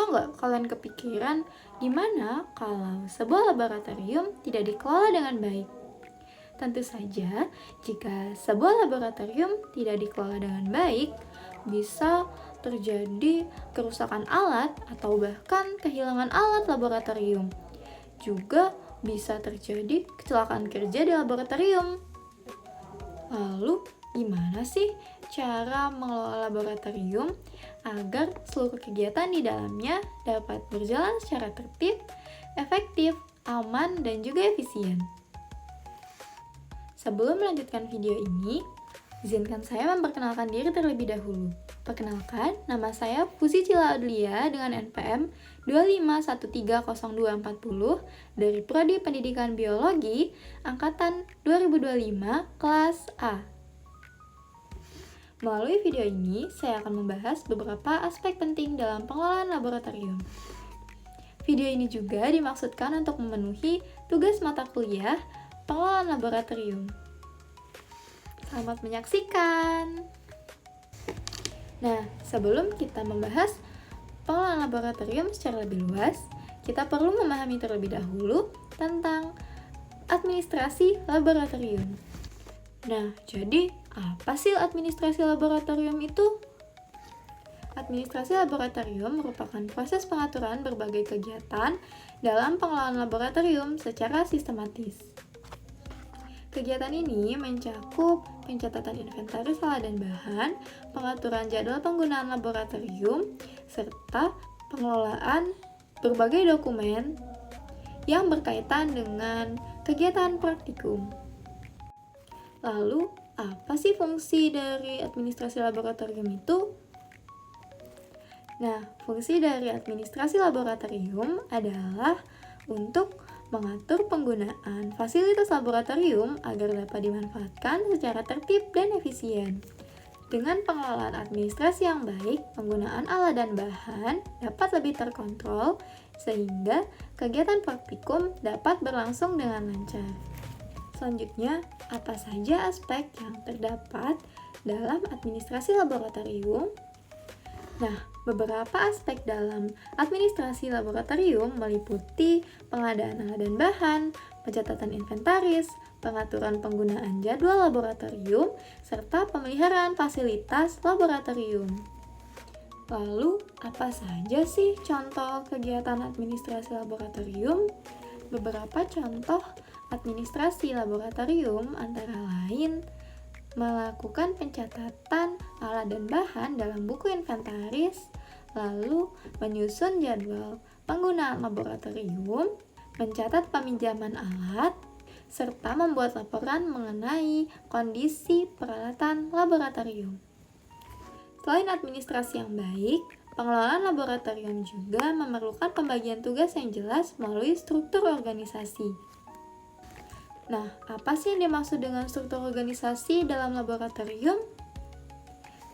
Pernah nggak kalian kepikiran gimana kalau sebuah laboratorium tidak dikelola dengan baik? Tentu saja, jika sebuah laboratorium tidak dikelola dengan baik, bisa terjadi kerusakan alat atau bahkan kehilangan alat laboratorium. Juga bisa terjadi kecelakaan kerja di laboratorium. Lalu, gimana sih cara mengelola laboratorium agar seluruh kegiatan di dalamnya dapat berjalan secara tertib, efektif, aman, dan juga efisien? Sebelum melanjutkan video ini, izinkan saya memperkenalkan diri terlebih dahulu. Perkenalkan, nama saya Fuzi Cila Adlia dengan NPM 2513024 dari Prodi Pendidikan Biologi Angkatan 2025 kelas A. Melalui video ini, saya akan membahas beberapa aspek penting dalam pengelolaan laboratorium. Video ini juga dimaksudkan untuk memenuhi tugas mata kuliah pengelolaan laboratorium. Selamat menyaksikan! Nah, sebelum kita membahas pengelolaan laboratorium secara lebih luas, kita perlu memahami terlebih dahulu tentang administrasi laboratorium. Nah, jadi apa sih administrasi laboratorium itu? Administrasi laboratorium merupakan proses pengaturan berbagai kegiatan dalam pengelolaan laboratorium secara sistematis. Kegiatan ini mencakup pencatatan inventaris alat dan bahan, pengaturan jadwal penggunaan laboratorium, serta pengelolaan berbagai dokumen yang berkaitan dengan kegiatan praktikum. Lalu, apa sih fungsi dari administrasi laboratorium itu? Nah, fungsi dari administrasi laboratorium adalah untuk mengatur penggunaan fasilitas laboratorium agar dapat dimanfaatkan secara tertib dan efisien. Dengan pengelolaan administrasi yang baik, penggunaan alat dan bahan dapat lebih terkontrol sehingga kegiatan praktikum dapat berlangsung dengan lancar. Selanjutnya, apa saja aspek yang terdapat dalam administrasi laboratorium? Nah, beberapa aspek dalam administrasi laboratorium meliputi pengadaan alat dan bahan, pencatatan inventaris, pengaturan penggunaan jadwal laboratorium, serta pemeliharaan fasilitas laboratorium. Lalu, apa saja sih contoh kegiatan administrasi laboratorium? Beberapa contoh administrasi laboratorium antara lain melakukan pencatatan alat dan bahan dalam buku inventaris, lalu menyusun jadwal penggunaan laboratorium, mencatat peminjaman alat, serta membuat laporan mengenai kondisi peralatan laboratorium. Selain administrasi yang baik, pengelolaan laboratorium juga memerlukan pembagian tugas yang jelas melalui struktur organisasi. Nah, apa sih yang dimaksud dengan struktur organisasi dalam laboratorium?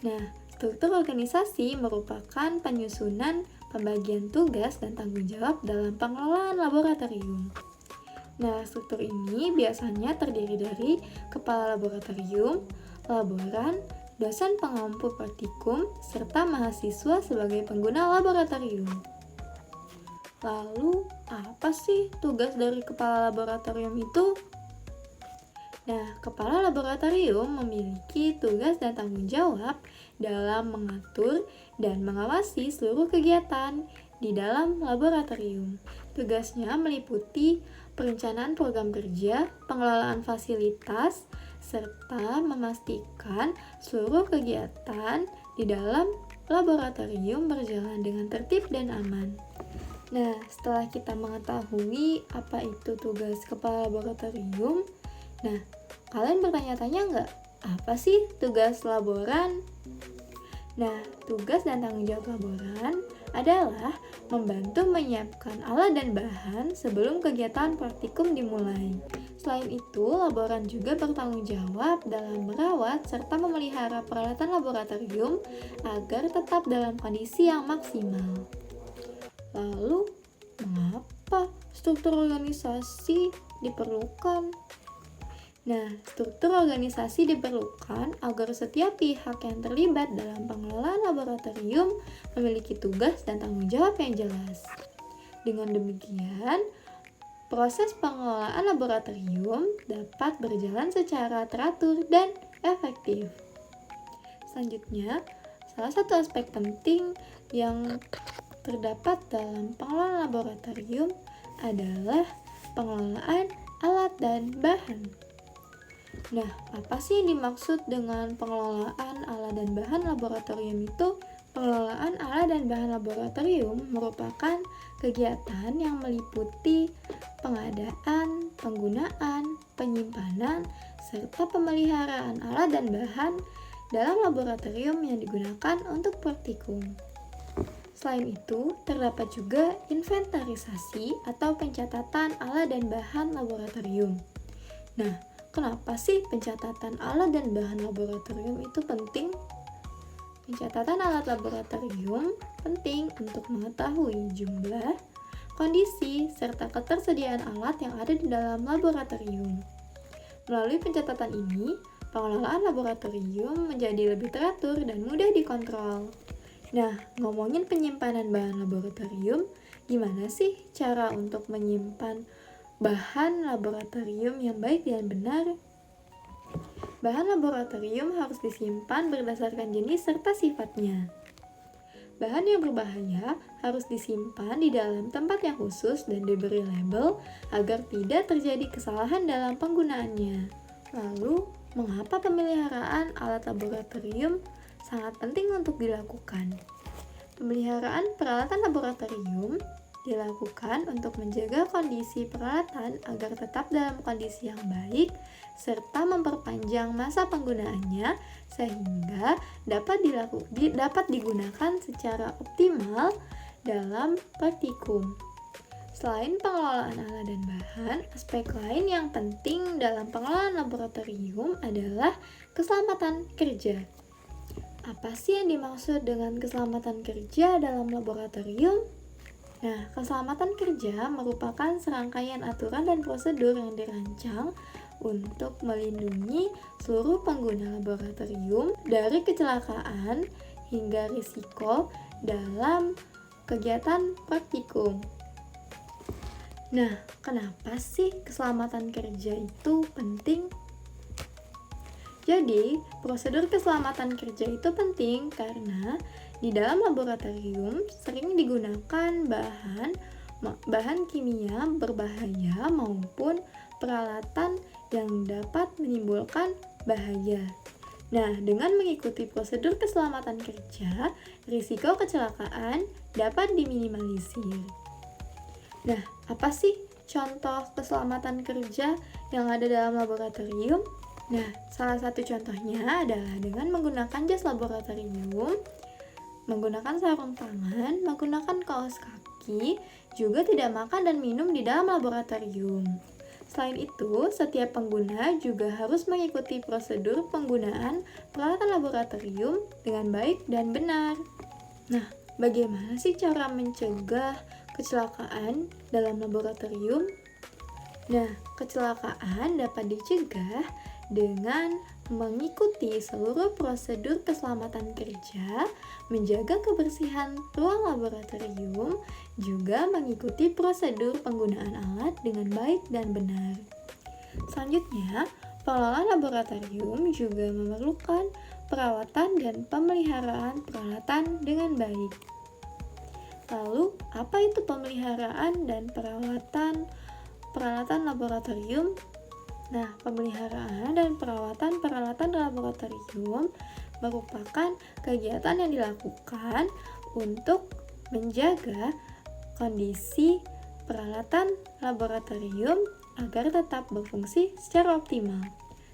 Nah, struktur organisasi merupakan penyusunan pembagian tugas dan tanggung jawab dalam pengelolaan laboratorium. Nah, struktur ini biasanya terdiri dari kepala laboratorium, laboran, dosen pengampu praktikum, serta mahasiswa sebagai pengguna laboratorium. Lalu, apa sih tugas dari kepala laboratorium itu? Nah, kepala laboratorium memiliki tugas dan tanggung jawab dalam mengatur dan mengawasi seluruh kegiatan di dalam laboratorium. Tugasnya meliputi perencanaan program kerja, pengelolaan fasilitas, serta memastikan seluruh kegiatan di dalam laboratorium berjalan dengan tertib dan aman. Nah, setelah kita mengetahui apa itu tugas kepala laboratorium, nah, kalian bertanya-tanya nggak, apa sih tugas laboran? Nah, tugas dan tanggung jawab laboran adalah membantu menyiapkan alat dan bahan sebelum kegiatan praktikum dimulai. Selain itu, laboran juga bertanggung jawab dalam merawat serta memelihara peralatan laboratorium agar tetap dalam kondisi yang maksimal. Lalu, mengapa struktur organisasi diperlukan? Nah, struktur organisasi diperlukan agar setiap pihak yang terlibat dalam pengelolaan laboratorium memiliki tugas dan tanggung jawab yang jelas. Dengan demikian, proses pengelolaan laboratorium dapat berjalan secara teratur dan efektif. Selanjutnya, salah satu aspek penting yang terdapat dalam pengelolaan laboratorium adalah pengelolaan alat dan bahan. Nah, apa sih yang dimaksud dengan pengelolaan alat dan bahan laboratorium itu? Pengelolaan alat dan bahan laboratorium merupakan kegiatan yang meliputi pengadaan, penggunaan, penyimpanan, serta pemeliharaan alat dan bahan dalam laboratorium yang digunakan untuk praktikum. Selain itu, terdapat juga inventarisasi atau pencatatan alat dan bahan laboratorium. Nah, kenapa sih pencatatan alat dan bahan laboratorium itu penting? Pencatatan alat laboratorium penting untuk mengetahui jumlah, kondisi, serta ketersediaan alat yang ada di dalam laboratorium. Melalui pencatatan ini, pengelolaan laboratorium menjadi lebih teratur dan mudah dikontrol. Nah, ngomongin penyimpanan bahan laboratorium, gimana sih cara untuk menyimpan bahan laboratorium yang baik dan benar? Bahan laboratorium harus disimpan berdasarkan jenis serta sifatnya. Bahan yang berbahaya harus disimpan di dalam tempat yang khusus dan diberi label agar tidak terjadi kesalahan dalam penggunaannya. Lalu, mengapa pemeliharaan alat laboratorium sangat penting untuk dilakukan? Pemeliharaan peralatan laboratorium dilakukan untuk menjaga kondisi peralatan agar tetap dalam kondisi yang baik serta memperpanjang masa penggunaannya sehingga dapat digunakan secara optimal dalam praktikum. Selain pengelolaan alat dan bahan, aspek lain yang penting dalam pengelolaan laboratorium adalah keselamatan kerja. Apa sih yang dimaksud dengan keselamatan kerja dalam laboratorium? Nah, keselamatan kerja merupakan serangkaian aturan dan prosedur yang dirancang untuk melindungi seluruh pengguna laboratorium dari kecelakaan hingga risiko dalam kegiatan praktikum. Nah, kenapa sih keselamatan kerja itu penting? Jadi, prosedur keselamatan kerja itu penting karena di dalam laboratorium sering digunakan bahan kimia berbahaya maupun peralatan yang dapat menimbulkan bahaya. Nah, dengan mengikuti prosedur keselamatan kerja, risiko kecelakaan dapat diminimalisir. Nah, apa sih contoh keselamatan kerja yang ada dalam laboratorium? Nah, salah satu contohnya adalah dengan menggunakan jas laboratorium, menggunakan sarung tangan, menggunakan kaos kaki, juga tidak makan dan minum di dalam laboratorium. Selain itu, setiap pengguna juga harus mengikuti prosedur penggunaan peralatan laboratorium dengan baik dan benar. Nah, bagaimana sih cara mencegah kecelakaan dalam laboratorium? Nah, kecelakaan dapat dicegah dengan mengikuti seluruh prosedur keselamatan kerja, menjaga kebersihan ruang laboratorium, juga mengikuti prosedur penggunaan alat dengan baik dan benar. Selanjutnya, pengelolaan laboratorium juga memerlukan perawatan dan pemeliharaan peralatan dengan baik. Lalu, apa itu pemeliharaan dan peralatan laboratorium? Nah, pemeliharaan dan perawatan peralatan laboratorium merupakan kegiatan yang dilakukan untuk menjaga kondisi peralatan laboratorium agar tetap berfungsi secara optimal.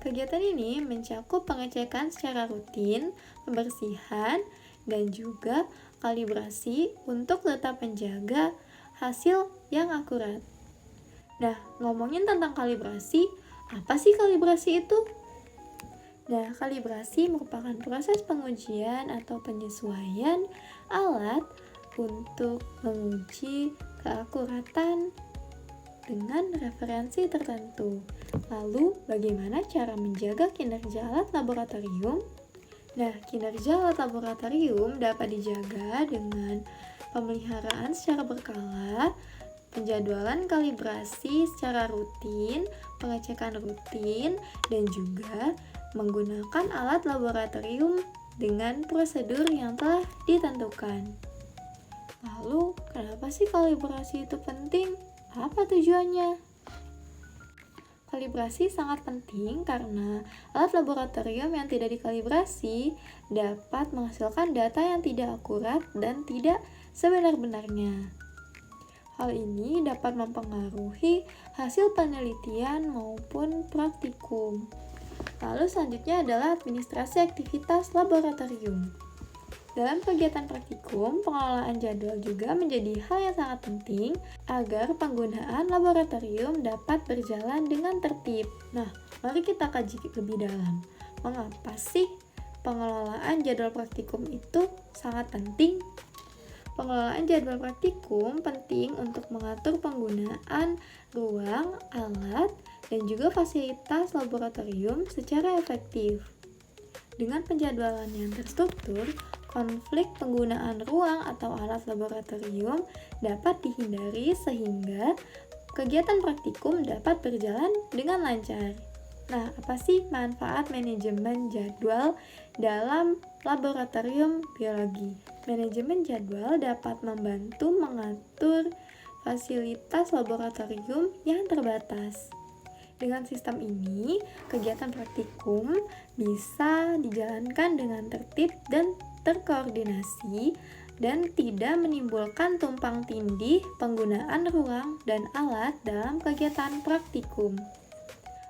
Kegiatan ini mencakup pengecekan secara rutin, pembersihan, dan juga kalibrasi untuk tetap menjaga hasil yang akurat. Nah, ngomongin tentang kalibrasi, apa sih kalibrasi itu? Nah, kalibrasi merupakan proses pengujian atau penyesuaian alat untuk menguji keakuratan dengan referensi tertentu. Lalu, bagaimana cara menjaga kinerja alat laboratorium? Nah, kinerja alat laboratorium dapat dijaga dengan pemeliharaan secara berkala, penjadwalan kalibrasi secara rutin, pengecekan rutin, dan juga menggunakan alat laboratorium dengan prosedur yang telah ditentukan. Lalu, kenapa sih kalibrasi itu penting? Apa tujuannya? Kalibrasi sangat penting karena alat laboratorium yang tidak dikalibrasi dapat menghasilkan data yang tidak akurat dan tidak sebenar-benarnya. Hal ini dapat mempengaruhi hasil penelitian maupun praktikum. Lalu selanjutnya adalah administrasi aktivitas laboratorium. Dalam kegiatan praktikum, pengelolaan jadwal juga menjadi hal yang sangat penting agar penggunaan laboratorium dapat berjalan dengan tertib. Nah, mari kita kaji lebih dalam. Mengapa sih pengelolaan jadwal praktikum itu sangat penting? Pengelolaan jadwal praktikum penting untuk mengatur penggunaan ruang, alat, dan juga fasilitas laboratorium secara efektif. Dengan penjadwalan yang terstruktur, konflik penggunaan ruang atau alat laboratorium dapat dihindari sehingga kegiatan praktikum dapat berjalan dengan lancar. Nah, apa sih manfaat manajemen jadwal dalam laboratorium biologi? Manajemen jadwal dapat membantu mengatur fasilitas laboratorium yang terbatas. Dengan sistem ini, kegiatan praktikum bisa dijalankan dengan tertib dan terkoordinasi dan tidak menimbulkan tumpang tindih penggunaan ruang dan alat dalam kegiatan praktikum.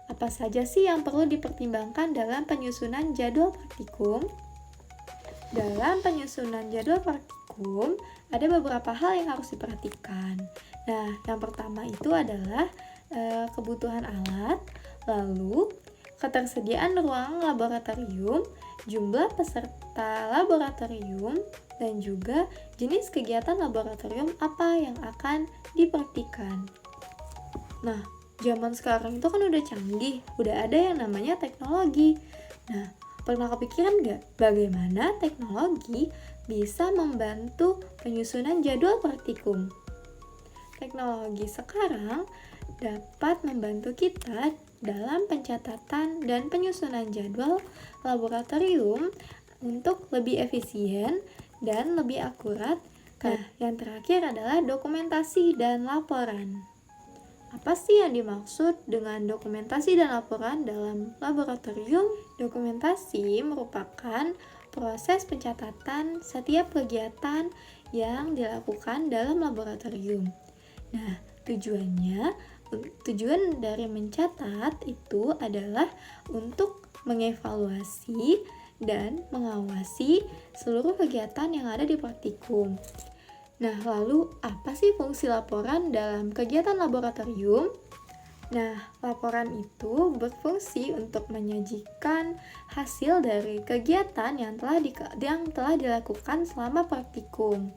Apa saja sih yang perlu dipertimbangkan dalam penyusunan jadwal praktikum? Dalam penyusunan jadwal praktikum, ada beberapa hal yang harus diperhatikan. Nah, yang pertama itu adalah kebutuhan alat, lalu ketersediaan ruang laboratorium, jumlah peserta laboratorium, dan juga jenis kegiatan laboratorium apa yang akan dipraktikkan. Nah, zaman sekarang itu kan udah canggih, udah ada yang namanya teknologi. Nah, pernah kepikiran nggak bagaimana teknologi bisa membantu penyusunan jadwal praktikum? Teknologi sekarang dapat membantu kita dalam pencatatan dan penyusunan jadwal laboratorium untuk lebih efisien dan lebih akurat. Nah, yang terakhir adalah dokumentasi dan laporan. Apa sih yang dimaksud dengan dokumentasi dan laporan dalam laboratorium? Dokumentasi merupakan proses pencatatan setiap kegiatan yang dilakukan dalam laboratorium. Nah, tujuan dari mencatat itu adalah untuk mengevaluasi dan mengawasi seluruh kegiatan yang ada di praktikum. Nah, lalu apa sih fungsi laporan dalam kegiatan laboratorium? Nah, laporan itu berfungsi untuk menyajikan hasil dari kegiatan yang telah dilakukan selama praktikum.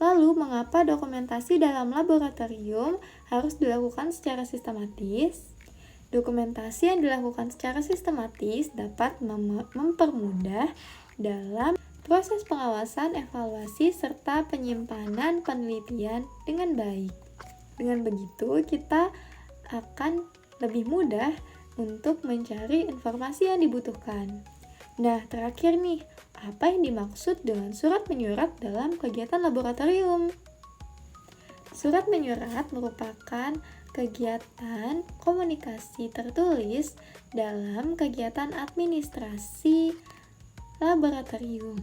Lalu, mengapa dokumentasi dalam laboratorium harus dilakukan secara sistematis? Dokumentasi yang dilakukan secara sistematis dapat mempermudah dalam proses pengawasan, evaluasi, serta penyimpanan penelitian dengan baik. Dengan begitu, kita akan lebih mudah untuk mencari informasi yang dibutuhkan. Nah, terakhir nih, apa yang dimaksud dengan surat menyurat dalam kegiatan laboratorium? Surat menyurat merupakan kegiatan komunikasi tertulis dalam kegiatan administrasi laboratorium.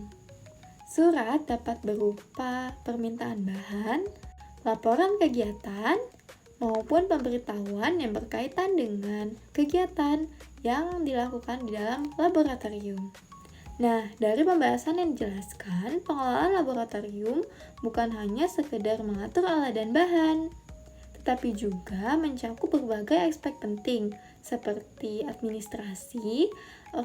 Surat dapat berupa permintaan bahan, laporan kegiatan, maupun pemberitahuan yang berkaitan dengan kegiatan yang dilakukan di dalam laboratorium. Nah, dari pembahasan yang dijelaskan, pengelolaan laboratorium bukan hanya sekedar mengatur alat dan bahan, tetapi juga mencakup berbagai aspek penting seperti administrasi,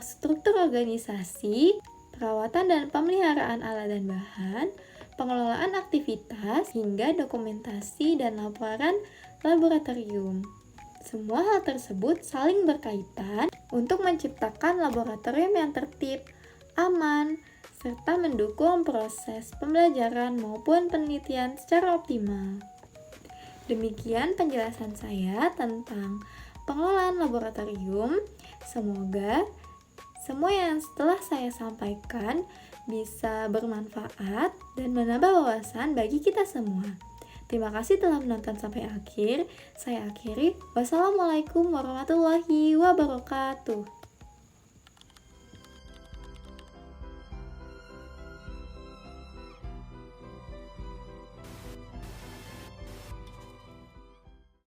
struktur organisasi, perawatan dan pemeliharaan alat dan bahan, pengelolaan aktivitas, hingga dokumentasi dan laporan laboratorium. Semua hal tersebut saling berkaitan untuk menciptakan laboratorium yang tertib, aman, serta mendukung proses pembelajaran maupun penelitian secara optimal. Demikian penjelasan saya tentang pengelolaan laboratorium. Semoga semua yang setelah saya sampaikan bisa bermanfaat dan menambah wawasan bagi kita semua. Terima kasih telah menonton sampai akhir. Saya akhiri. Wassalamualaikum warahmatullahi wabarakatuh.